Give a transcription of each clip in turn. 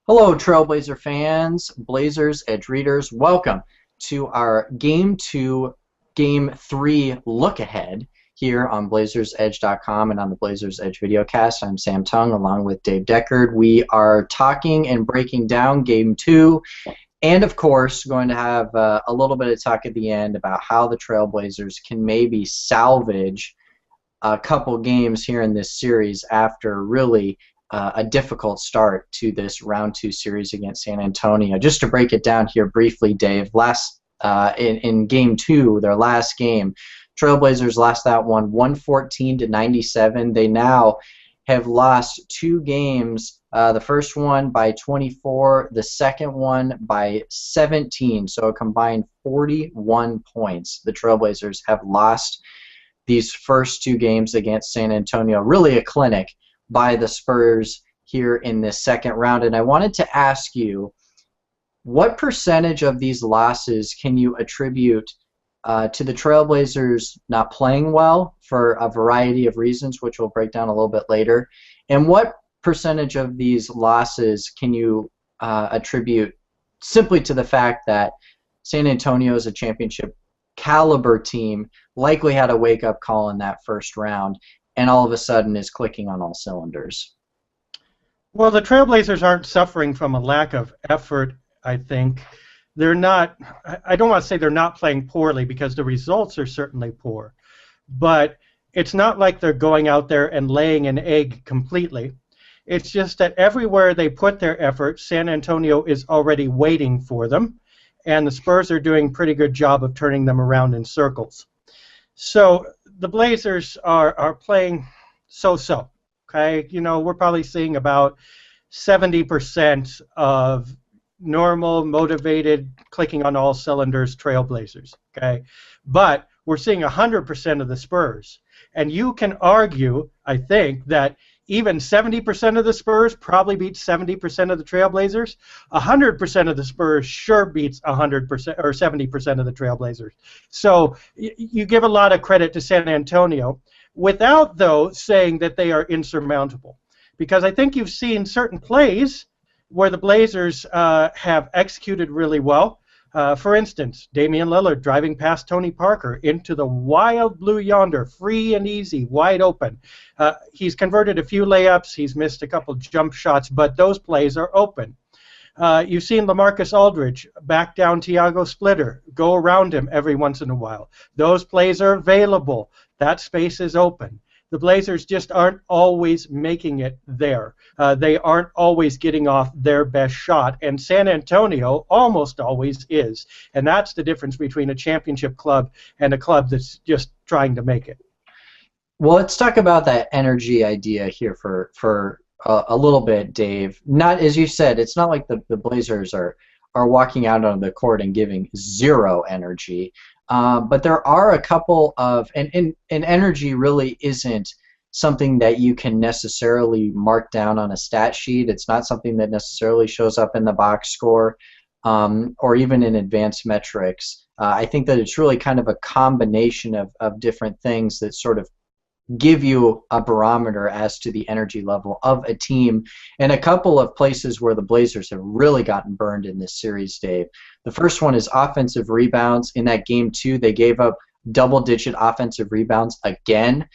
Hello, Trailblazer fans, Blazers, Edge readers. Welcome to our Game 2, Game 3 look ahead here on BlazersEdge.com and on the Blazers Edge Videocast. I'm Sam Tung along with Dave Deckard. We are talking and breaking down Game 2 and, of course, going to have a little bit of talk at the end about how the Trailblazers can maybe salvage a couple games here in this series after really a difficult start to this round 2 series against San Antonio. Just to break it down here briefly, Dave, in Game 2, their last game, Trailblazers lost that one 114-97. They now have lost 2 games, the first one by 24, the second one by 17, so a combined 41 points. The Trailblazers have lost these first 2 games against San Antonio. Really a clinic by the Spurs here in this second round. And I wanted to ask you, what percentage of these losses can you attribute to the Trailblazers not playing well for a variety of reasons, which we'll break down a little bit later? And what percentage of these losses can you attribute simply to the fact that San Antonio is a championship caliber team, likely had a wake-up call in that first round, and all of a sudden is clicking on all cylinders? Well, the Trailblazers aren't suffering from a lack of effort, I think. They're not, I don't want to say they're not playing poorly because the results are certainly poor, but it's not like they're going out there and laying an egg completely. It's just that everywhere they put their effort, San Antonio is already waiting for them, and the Spurs are doing a pretty good job of turning them around in circles. So the Blazers are playing so-so, okay? You know, we're probably seeing about 70% of normal, motivated, clicking on all cylinders Trailblazers, okay? But we're seeing 100% of the Spurs. And you can argue, I think, that even 70% of the Spurs probably beats 70% of the Trailblazers. 100% of the Spurs sure beats 100% or 70% of the Trailblazers. So you give a lot of credit to San Antonio without, though, saying that they are insurmountable. Because I think you've seen certain plays where the Blazers have executed really well. For instance, Damian Lillard driving past Tony Parker into the wild blue yonder, free and easy, wide open. He's converted a few layups, he's missed a couple jump shots, but those plays are open. You've seen LaMarcus Aldridge back down Tiago Splitter, go around him every once in a while. Those plays are available. That space is open. The Blazers just aren't always making it there. They aren't always getting off their best shot, and San Antonio almost always is. And that's the difference between a championship club and a club that's just trying to make it. Well, let's talk about that energy idea here for a little bit, Dave. Not, as you said, it's not like the Blazers are walking out on the court and giving zero energy. But there are a couple of, and energy really isn't something that you can necessarily mark down on a stat sheet. It's not something that necessarily shows up in the box score or even in advanced metrics. I think that it's really kind of a combination of different things that sort of give you a barometer as to the energy level of a team. And a couple of places where the Blazers have really gotten burned in this series, Dave. The first one is offensive rebounds. In that Game 2, they gave up double-digit offensive rebounds again.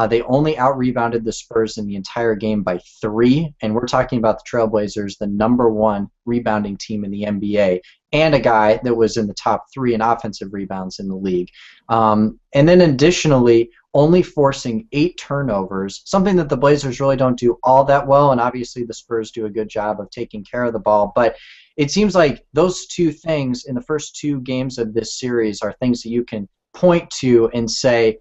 They only out-rebounded the Spurs in the entire game by 3, and we're talking about the Trailblazers, the #1 rebounding team in the NBA, and a guy that was in the top 3 in offensive rebounds in the league. And then additionally, only forcing 8 turnovers, something that the Blazers really don't do all that well, and obviously the Spurs do a good job of taking care of the ball. But it seems like those 2 things in the first 2 games of this series are things that you can point to and say,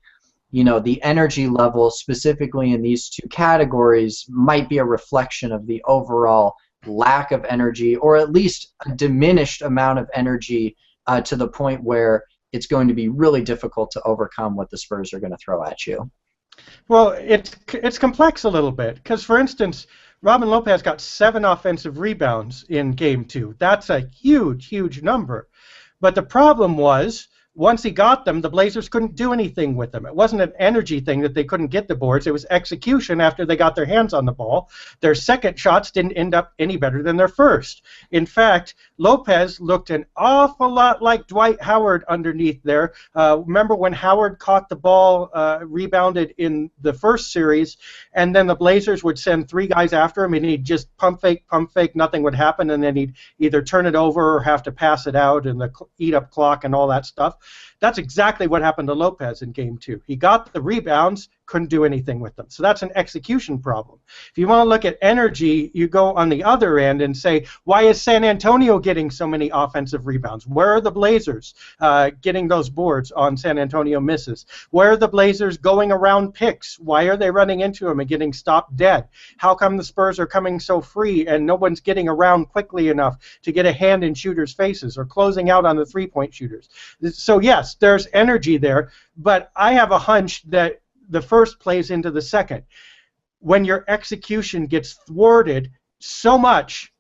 you know, the energy level specifically in these 2 categories might be a reflection of the overall lack of energy, or at least a diminished amount of energy to the point where it's going to be really difficult to overcome what the Spurs are going to throw at you. Well, it's complex a little bit because, for instance, Robin Lopez got 7 offensive rebounds in Game 2. That's a huge, huge number. But the problem was once he got them, the Blazers couldn't do anything with them. It wasn't an energy thing that they couldn't get the boards. It was execution after they got their hands on the ball. Their second shots didn't end up any better than their first. In fact, Lopez looked an awful lot like Dwight Howard underneath there. Remember when Howard caught the ball, rebounded in the first series, and then the Blazers would send 3 guys after him, and he'd just pump fake, nothing would happen, and then he'd either turn it over or have to pass it out and eat up clock and all that stuff. That's exactly what happened to Lopez in Game 2. He got the rebounds, couldn't do anything with them. So that's an execution problem. If you want to look at energy, you go on the other end and say, why is San Antonio getting so many offensive rebounds? Where are the Blazers getting those boards on San Antonio misses? Where are the Blazers going around picks? Why are they running into them and getting stopped dead? How come the Spurs are coming so free and no one's getting around quickly enough to get a hand in shooters' faces or closing out on the three-point shooters? So yes, there's energy there, but I have a hunch that the first plays into the second. When your execution gets thwarted so much,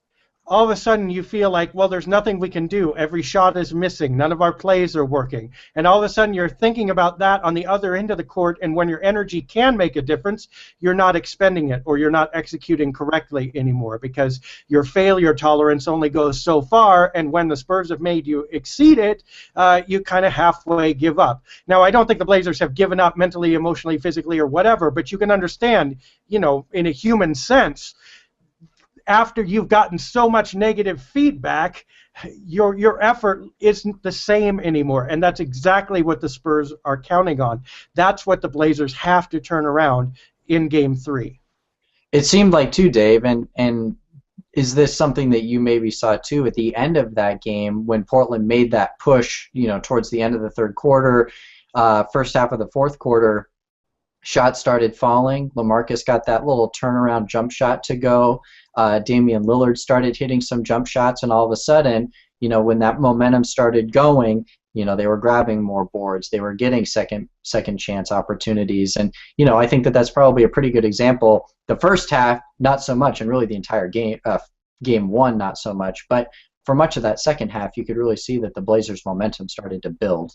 all of a sudden you feel like, well, there's nothing we can do. Every shot is missing. None of our plays are working. And all of a sudden you're thinking about that on the other end of the court, and when your energy can make a difference, you're not expending it, or you're not executing correctly anymore, because your failure tolerance only goes so far, and when the Spurs have made you exceed it, you kind of halfway give up. Now, I don't think the Blazers have given up mentally, emotionally, physically, or whatever, but you can understand, you know, in a human sense, after you've gotten so much negative feedback, your effort isn't the same anymore, and that's exactly what the Spurs are counting on. That's what the Blazers have to turn around in Game 3. It seemed like too, Dave, and is this something that you maybe saw too at the end of that game when Portland made that push, you know, towards the end of the third quarter, first half of the fourth quarter, shots started falling. LaMarcus got that little turnaround jump shot to go. Damian Lillard started hitting some jump shots, and all of a sudden, you know, when that momentum started going, you know, they were grabbing more boards. They were getting second chance opportunities, and you know, I think that that's probably a pretty good example. The first half, not so much, and really the entire game, game one, not so much. But for much of that second half, you could really see that the Blazers' momentum started to build.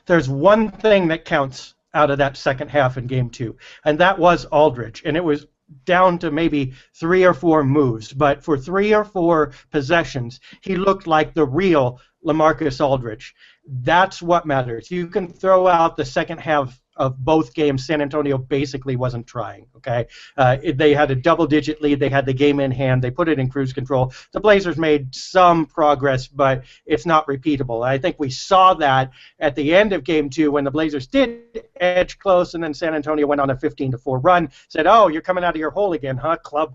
There's one thing that counts out of that second half in Game 2, and that was Aldridge, and it was down to maybe 3 or 4 moves, but for 3 or 4 possessions, he looked like the real LaMarcus Aldridge. That's what matters. You can throw out the second half of both games. San Antonio basically wasn't trying. Okay, they had a double-digit lead. They had the game in hand. They put it in cruise control. The Blazers made some progress, but it's not repeatable. I think we saw that at the end of Game 2 when the Blazers did edge close, and then San Antonio went on a 15-4 run. Said, "Oh, you're coming out of your hole again, huh? Club,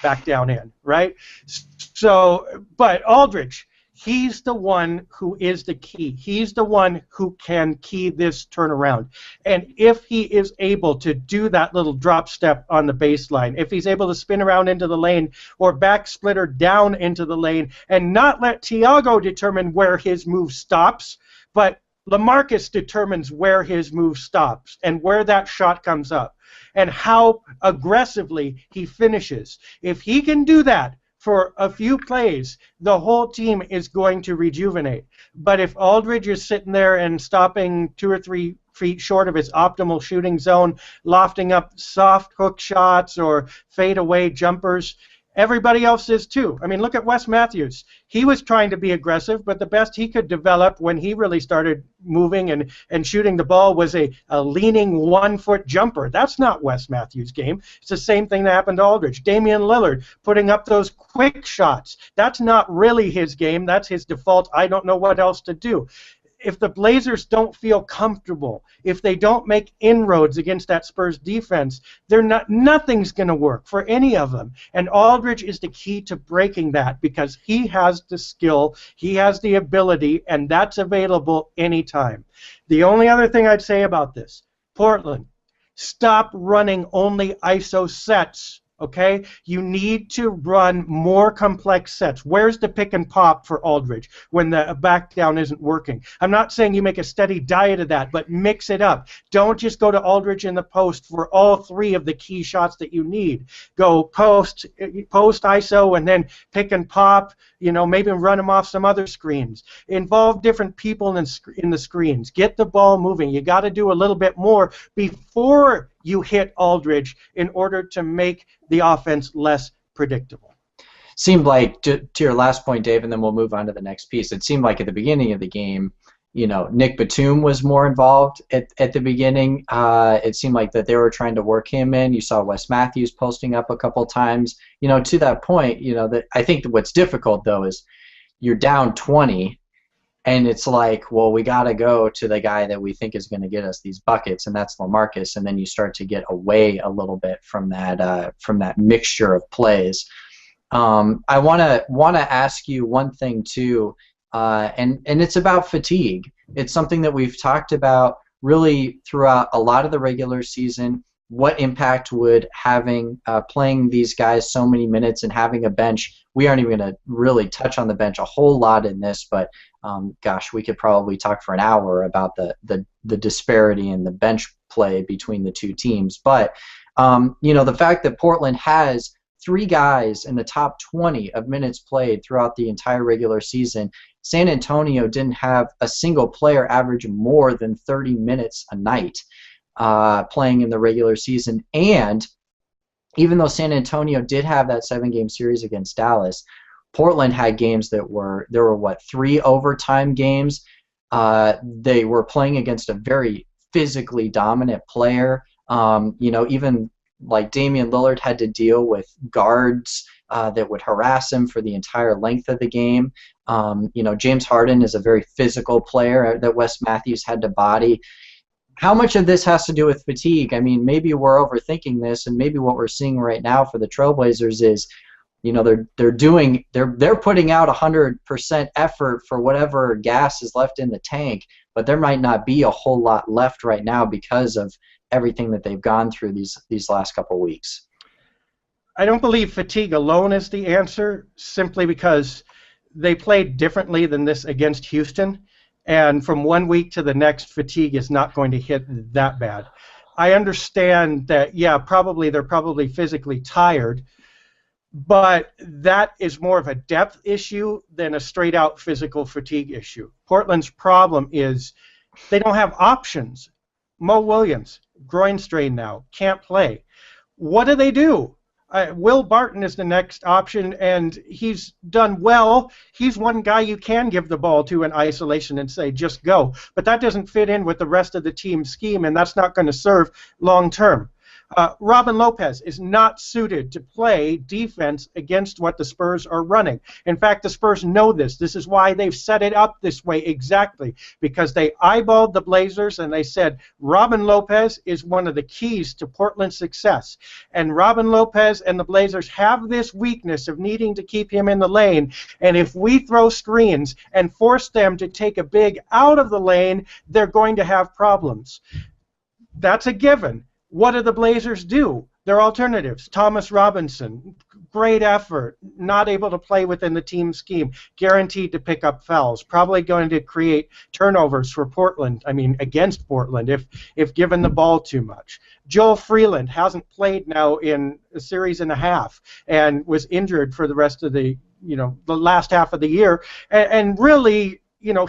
back down in." Right. So, but Aldridge, he's the one who is the key. He's the one who can key this turnaround. And if he is able to do that little drop step on the baseline, if he's able to spin around into the lane or back splitter down into the lane and not let Thiago determine where his move stops, but LaMarcus determines where his move stops and where that shot comes up and how aggressively he finishes. If he can do that for a few plays, the whole team is going to rejuvenate. But if Aldridge is sitting there and stopping 2 or 3 feet short of his optimal shooting zone, lofting up soft hook shots or fadeaway jumpers, everybody else is too. I mean, look at Wes Matthews. He was trying to be aggressive, but the best he could develop when he really started moving and shooting the ball was a leaning 1-foot jumper. That's not Wes Matthews' game. It's the same thing that happened to Aldridge. Damian Lillard putting up those quick shots. That's not really his game. That's his default. I don't know what else to do. If the Blazers don't feel comfortable, if they don't make inroads against that Spurs defense, nothing's going to work for any of them. And Aldridge is the key to breaking that because he has the skill, he has the ability, and that's available anytime. The only other thing I'd say about this, Portland, stop running only ISO sets Okay, you need to run more complex sets. Where's the pick and pop for Aldridge when the back down isn't working? I'm not saying you make a steady diet of that, but mix it up. Don't just go to Aldridge in the post for all three of the key shots that you need. Go post ISO, and then pick and pop. Maybe run them off some other screens. Involve different people in the screens. Get the ball moving. You got to do a little bit more before you hit Aldridge in order to make the offense less predictable. Seemed like, to your last point, Dave, and then we'll move on to the next piece, it seemed like at the beginning of the game, Nick Batum was more involved at the beginning. It seemed like that they were trying to work him in. You saw Wes Matthews posting up a couple times. To that point, that I think what's difficult, though, is you're down 20, and it's like, well, we got to go to the guy that we think is going to get us these buckets, and that's LaMarcus, and then you start to get away a little bit from that mixture of plays. I want to ask you one thing too, and it's about fatigue. It's something that we've talked about really throughout a lot of the regular season. What impact would having playing these guys so many minutes and having a bench? We aren't even going to really touch on the bench a whole lot in this, but gosh, we could probably talk for an hour about the disparity in the bench play between the two teams. But the fact that Portland has 3 guys in the top 20 of minutes played throughout the entire regular season. San Antonio didn't have a single player average more than 30 minutes a night playing in the regular season. And even though San Antonio did have that 7-game series against Dallas, Portland had games there were 3 overtime games. They were playing against a very physically dominant player. Even like Damian Lillard had to deal with guards that would harass him for the entire length of the game. James Harden is a very physical player that Wes Matthews had to body. How much of this has to do with fatigue? I mean, maybe we're overthinking this, and maybe what we're seeing right now for the Trailblazers is, they're putting out 100% effort for whatever gas is left in the tank, but there might not be a whole lot left right now because of everything that they've gone through these last couple of weeks. I don't believe fatigue alone is the answer, simply because they played differently than this against Houston, and from one week to the next, fatigue is not going to hit that bad. I understand that, they're probably physically tired, but that is more of a depth issue than a straight-out physical fatigue issue. Portland's problem is they don't have options. Mo Williams, groin strain now, can't play. What do? Will Barton is the next option, and he's done well. He's one guy you can give the ball to in isolation and say, just go. But that doesn't fit in with the rest of the team's scheme, and that's not going to serve long term. Robin Lopez is not suited to play defense against what the Spurs are running. In fact, the Spurs know this. This is why they've set it up this way exactly, because they eyeballed the Blazers and they said Robin Lopez is one of the keys to Portland's success. And Robin Lopez and the Blazers have this weakness of needing to keep him in the lane. And if we throw screens and force them to take a big out of the lane, they're going to have problems. That's a given. What do the Blazers do? Their alternatives. Thomas Robinson, great effort, not able to play within the team scheme, guaranteed to pick up fouls, probably going to create turnovers for Portland, against Portland if given the ball too much. Joel Freeland hasn't played now in a series and a half and was injured for the rest of the last half of the year, and really,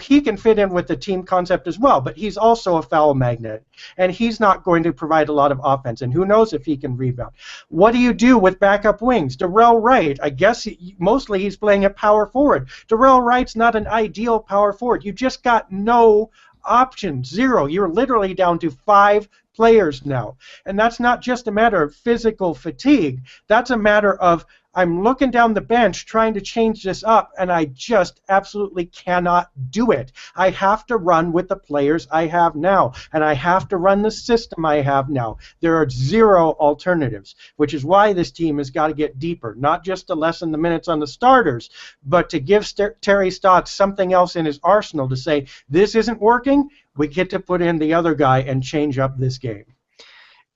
he can fit in with the team concept as well, but he's also a foul magnet, and he's not going to provide a lot of offense, and who knows if he can rebound. What do you do with backup wings? Darrell Wright, I guess mostly he's playing at power forward. Darrell Wright's not an ideal power forward. You just got no options, 0. You're literally down to 5 players now, and that's not just a matter of physical fatigue. That's a matter of I'm looking down the bench trying to change this up, and I just absolutely cannot do it. I have to run with the players I have now, and I have to run the system I have now. There are 0 alternatives, which is why this team has got to get deeper, not just to lessen the minutes on the starters, but to give Terry Stotts something else in his arsenal to say, this isn't working, we get to put in the other guy and change up this game.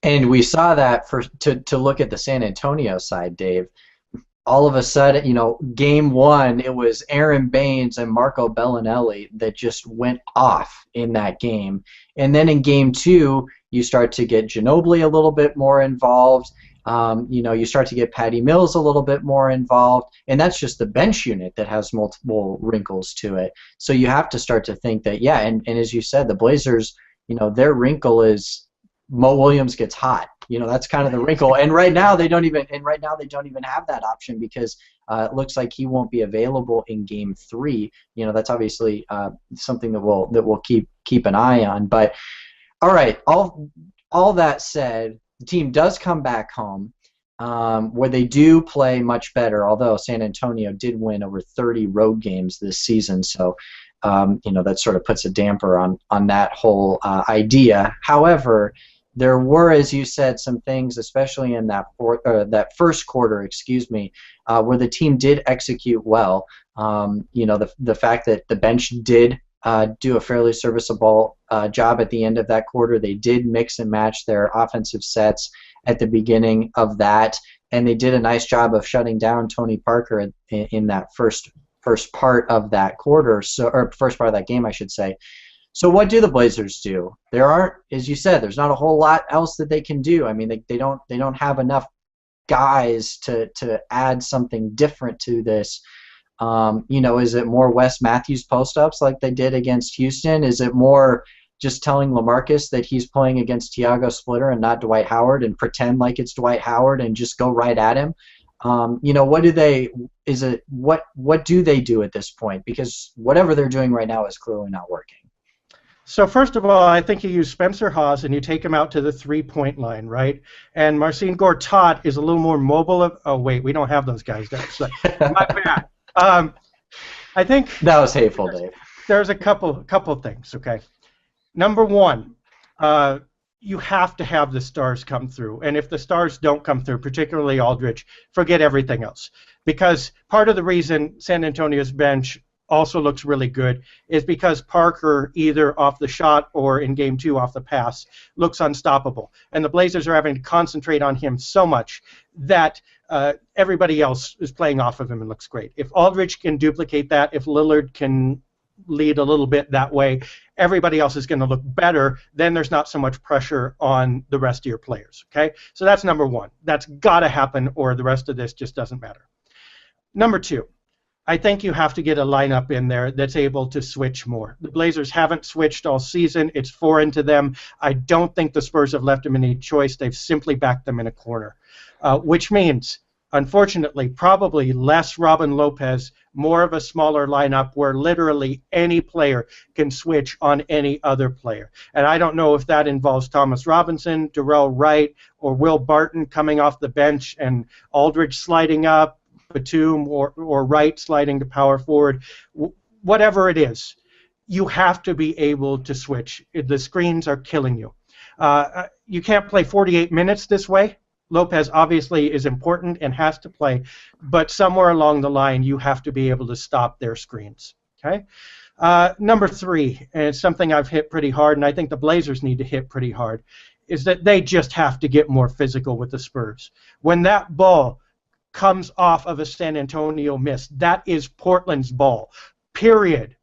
And we saw that to look at the San Antonio side, Dave. All of a sudden, game one, it was Aaron Baines and Marco Bellinelli that just went off in that game. And then in game two, you start to get Ginobili a little bit more involved. You start to get Patty Mills a little bit more involved. And that's just the bench unit that has multiple wrinkles to it. So you have to start to think that, yeah, and as you said, the Blazers, their wrinkle is Mo Williams gets hot. That's kind of the wrinkle. And right now they don't even have that option because it looks like he won't be available in game three. That's obviously something that we'll keep an eye on. But all right, all that said, the team does come back home, where they do play much better, although San Antonio did win over 30 road games this season. So that sort of puts a damper on that whole idea. However, there were, as you said, some things, especially in that first quarter, where the team did execute well. The fact that the bench did do a fairly serviceable job at the end of that quarter. They did mix and match their offensive sets at the beginning of that, and they did a nice job of shutting down Tony Parker in that first part of that quarter, or first part of that game, I should say. So what do the Blazers do? There aren't, as you said, there's not a whole lot else that they can do. I mean, they don't have enough guys to add something different to this. Is it more Wes Matthews post-ups like they did against Houston? Is it more just telling LaMarcus that he's playing against Tiago Splitter and not Dwight Howard and pretend like it's Dwight Howard and just go right at him? What do they do at this point? Because whatever they're doing right now is clearly not working. So first of all, I think you use Spencer Hawes and you take him out to the three-point line, right? And Marcin Gortat is a little more mobile. Oh, wait, we don't have those guys. That's my bad. I think that was hateful, Dave. There's a couple things, okay? Number one, you have to have the stars come through. And if the stars don't come through, particularly Aldridge, forget everything else. Because part of the reason San Antonio's bench also looks really good is because Parker, either off the shot or in game two off the pass, looks unstoppable. And the Blazers are having to concentrate on him so much that everybody else is playing off of him and looks great. If Aldridge can duplicate that, if Lillard can lead a little bit that way, everybody else is going to look better. Then there's not so much pressure on the rest of your players. Okay, so that's number one. That's got to happen, or the rest of this just doesn't matter. Number two, I think you have to get a lineup in there that's able to switch more. The Blazers haven't switched all season. It's foreign to them. I don't think the Spurs have left them any choice. They've simply backed them in a corner, which means, unfortunately, probably less Robin Lopez, more of a smaller lineup where literally any player can switch on any other player. And I don't know if that involves Thomas Robinson, Darrell Wright, or Will Barton coming off the bench and Aldridge sliding up, Batum or Wright sliding to power forward. Whatever it is, you have to be able to switch. The screens are killing you. You can't play 48 minutes this way. Lopez obviously is important and has to play, but somewhere along the line you have to be able to stop their screens. Okay. Number three, and it's something I've hit pretty hard, and I think the Blazers need to hit pretty hard, is that they just have to get more physical with the Spurs. When that ball comes off of a San Antonio miss, that is Portland's ball, period.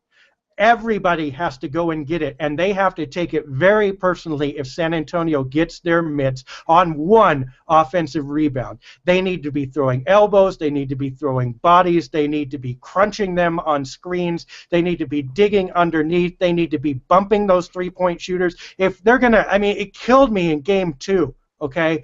Everybody has to go and get it, and they have to take it very personally if San Antonio gets their mitts on one offensive rebound. They need to be throwing elbows, they need to be throwing bodies, they need to be crunching them on screens, they need to be digging underneath, they need to be bumping those three-point shooters. If they're going to, I mean, it killed me in game two, okay?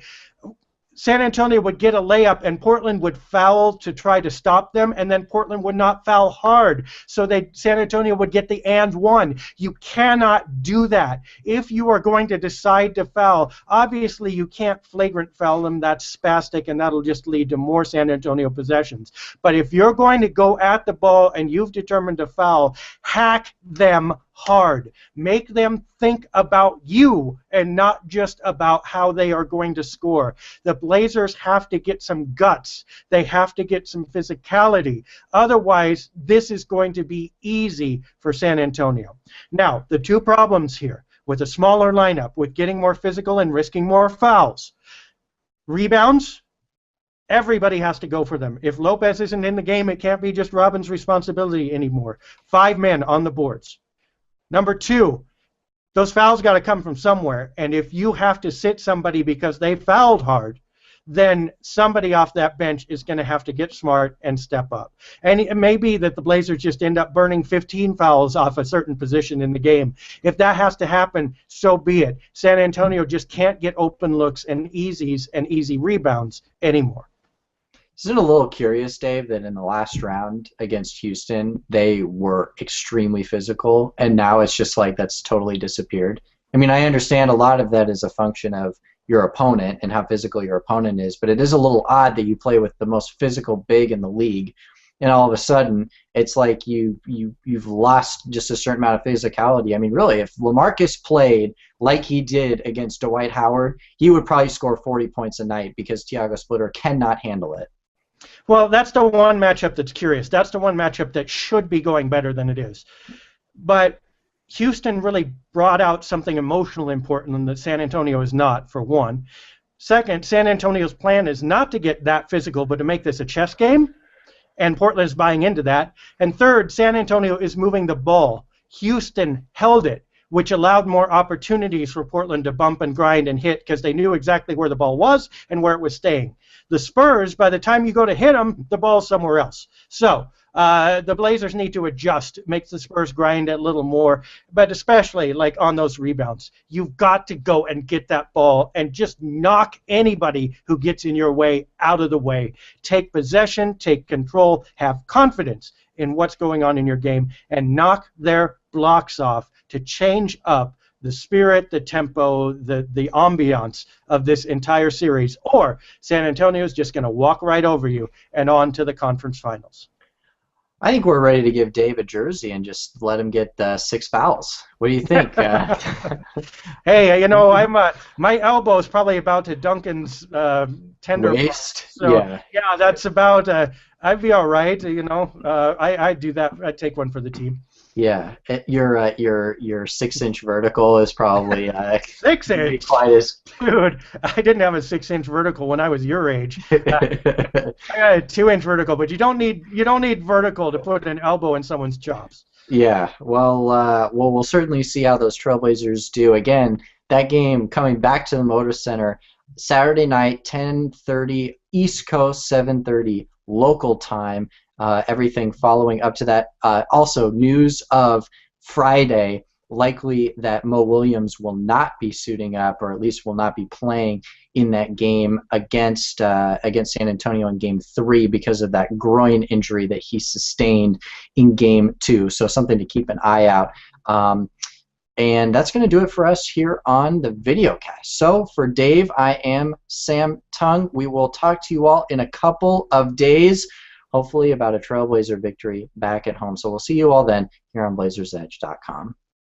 San Antonio would get a layup and Portland would foul to try to stop them, and then Portland would not foul hard, so San Antonio would get the and one. You cannot do that. If you are going to decide to foul, obviously you can't flagrant foul them. That's spastic, and that'll just lead to more San Antonio possessions. But if you're going to go at the ball and you've determined to foul, hack them hard. Make them think about you and not just about how they are going to score. The Blazers have to get some guts. They have to get some physicality. Otherwise, this is going to be easy for San Antonio. Now, the two problems here. with a smaller lineup, with getting more physical and risking more fouls. Rebounds, everybody has to go for them. If Lopez isn't in the game, it can't be just Robin's responsibility anymore. 5 men on the boards. Number 2, those fouls got to come from somewhere. And if you have to sit somebody because they fouled hard, then somebody off that bench is going to have to get smart and step up. And it may be that the Blazers just end up burning 15 fouls off a certain position in the game. If that has to happen, so be it. San Antonio just can't get open looks and easy rebounds anymore. Isn't it a little curious, Dave, that in the last round against Houston, they were extremely physical, and now it's just like that's totally disappeared? I mean, I understand a lot of that is a function of your opponent and how physical your opponent is, but it is a little odd that you play with the most physical big in the league, and all of a sudden it's like you've lost just a certain amount of physicality. I mean, really, if LaMarcus played like he did against Dwight Howard, he would probably score 40 points a night because Thiago Splitter cannot handle it. Well, that's the one matchup that's curious. That's the one matchup that should be going better than it is. But Houston really brought out something emotionally important that San Antonio is not, for one. Second, San Antonio's plan is not to get that physical, but to make this a chess game, and Portland is buying into that. And third, San Antonio is moving the ball. Houston held it, which allowed more opportunities for Portland to bump and grind and hit because they knew exactly where the ball was and where it was staying. The Spurs, by the time you go to hit them, the ball's somewhere else. So the Blazers need to adjust, make the Spurs grind a little more, but especially like on those rebounds. You've got to go and get that ball and just knock anybody who gets in your way out of the way. Take possession, take control, have confidence in what's going on in your game, and knock their blocks off to change up the spirit, the tempo, the ambiance of this entire series, or San Antonio is just going to walk right over you and on to the conference finals. I think we're ready to give Dave a jersey and just let him get 6 fouls. What do you think? Hey, you know, my elbow is probably about to Duncan's tender waist. So yeah, that's about. I'd be all right. You know, I do that. I take one for the team. Yeah, your 6-inch vertical is probably 6-inch. Quite as Dude, I didn't have a 6-inch vertical when I was your age. I got a 2-inch vertical, but you don't need vertical to put an elbow in someone's chops. Yeah, well, we'll certainly see how those Trailblazers do. Again, that game coming back to the Motor Center Saturday night, 10:30 East Coast, 7:30 local time. Everything following up to that. Also, news of Friday, likely that Mo Williams will not be suiting up, or at least will not be playing in that game against San Antonio in Game 3 because of that groin injury that he sustained in Game 2. So something to keep an eye out. And that's going to do it for us here on the Videocast. So for Dave, I am Sam Tung. We will talk to you all in a couple of days, hopefully about a Trailblazer victory back at home. So we'll see you all then here on BlazersEdge.com.